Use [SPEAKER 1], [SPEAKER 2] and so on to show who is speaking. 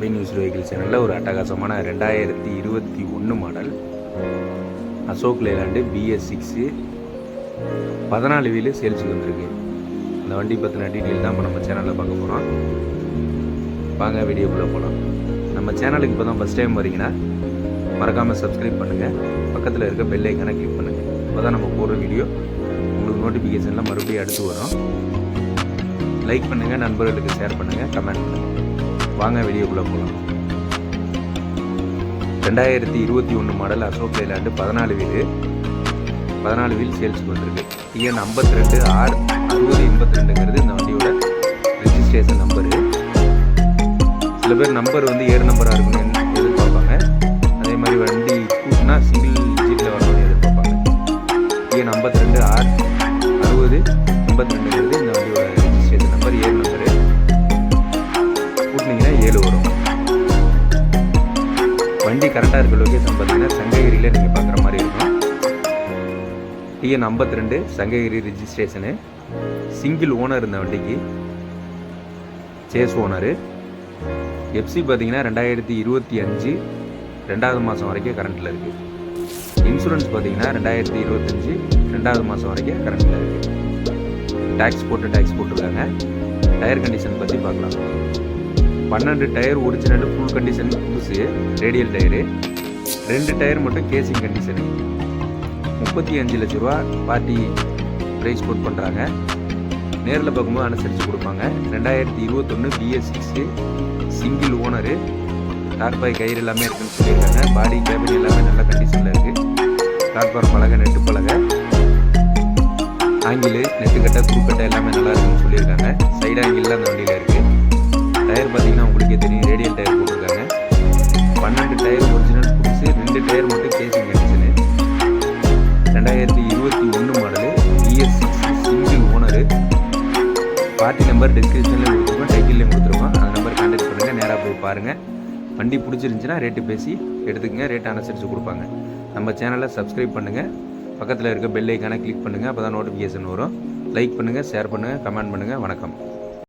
[SPEAKER 1] அபி news vehicle சேனலில் ஒரு அட்டகாசமான 2021 model Ashok Leyland BS6 14 wheel சேல்ஸுக்கு வந்திருக்கு. இந்த வண்டி பற்றின டீட்டெயில் தான் இப்போ நம்ம சேனலில் பார்க்க போகிறோம். வாங்க வீடியோக்குள்ளே போகலாம். நம்ம சேனலுக்கு இப்போ தான் ஃபஸ்ட் டைம் வரீங்கன்னா மறக்காமல் சப்ஸ்கிரைப் பண்ணுங்கள், பக்கத்தில் இருக்க பெல் ஐக்கானை கிளிக் பண்ணுங்கள். இப்போ தான் நம்ம போடுற வீடியோ உங்களுக்கு நோட்டிஃபிகேஷனில் மறுபடியும் அடுத்து வரும். லைக் பண்ணுங்கள், நண்பர்களுக்கு ஷேர் பண்ணுங்கள், கமெண்ட் பண்ணுங்கள். வாங்க வீடியோக்குள்ளே போகலாம். 2021 மாடல் அசோக் லேலாண்டு 14 வீல் சேல்ஸுக்கு வந்திருக்கு. TN 52 R6082ங்கிறது இந்த வண்டியோட ரெஜிஸ்ட்ரேஷன் நம்பரு. சில பேர் நம்பர் வந்து ஏர் நம்பராக இருக்குன்னு எதிர்பார்ப்பாங்க. அதே மாதிரி வண்டி கூட்டினா சிங்கிள் சீட்டில் வரணும்னு எதிர்பார்ப்பாங்க. TN 52 R6082ங்கிறது இந்த வண்டியோட ரெஜிஸ்ட்ரேஷன் நம்பர், ஏர் நம்பரு. கூட்டினீங்கன்னா 7 வரும். வண்டி கரெக்டாக இருக்க லொக்கேஷன் பார்த்தீங்கன்னா சங்ககிரியில் நீங்கள் பார்க்குற மாதிரி இருக்கும். TN 52 Sankagiri registration. Single owner இந்த வண்டிக்கு, சேஸ் ஓனரு. FC பார்த்தீங்கன்னா 2025 2வது மாதம் வரைக்கும் கரண்ட்டில் இருக்குது. இன்சூரன்ஸ் பார்த்தீங்கன்னா 2025 2வது மாதம் வரைக்கும் கரண்ட்டில் இருக்குது. டேக்ஸ் போட்டிருக்காங்க. டயர் கண்டிஷன் பற்றி பார்க்கலாம். 12 டயர் ஒரிஜினல் ஃபுல் கண்டிஷன் புதுசு ரேடியல் டயரு. 2 டயர் மட்டும் கேசிங் கண்டிஷனு. 35 லட்ச ரூபா பார்ட்டி ப்ரைஸ் கோட் பண்ணுறாங்க. நேரில் பார்க்கும்போது அனுசரித்து கொடுப்பாங்க. 2021 BS6 சிங்கிள் ஓனரு. டார்பாய் கயிறு எல்லாமே இருக்குன்னு சொல்லியிருக்காங்க. பாடி கேபின் எல்லாமே நல்ல கண்டிஷனில் இருக்குது. பிளாட்ஃபார்ம் பலகை, நெட்டு பலகை, ஆங்கிள், நெட்டுக்கட்டை, குறுக்கட்டை எல்லாமே நல்லா இருக்குன்னு சொல்லியிருக்காங்க. சைடு ஆங்கிளில் அந்த வண்டியில் இருக்குது. டயர் பார்த்தீங்கன்னா உங்களுக்கே தெரியும், ரேடியல் டயர் போட்டிருக்காங்க. 12 டயர் ஒரிஜினல் புதுசு, 2 டயர் மட்டும் casing condition. 2021 model, BS6 single owner. Party number டிஸ்கிரிப்ஷனில் கொடுத்துருக்கோம், டைட்டிலையும் கொடுத்துருக்கோம். அந்த நம்பர் கான்டாக்ட் பண்ணுங்கள், நேராக போய் பாருங்கள். வண்டி பிடிச்சிருந்துச்சின்னா ரேட்டு பேசி எடுத்துக்கங்க, ரேட்டு அனுசரித்து கொடுப்பாங்க. நம்ம சேனலை சப்ஸ்கிரைப் பண்ணுங்கள், பக்கத்தில் இருக்க பெல் ஐக்கானை கிளிக் பண்ணுங்கள். அப்போ தான் நோட்டிஃபிகேஷன் வரும். லைக் பண்ணுங்கள், ஷேர் பண்ணுங்கள், கமெண்ட் பண்ணுங்கள். வணக்கம்.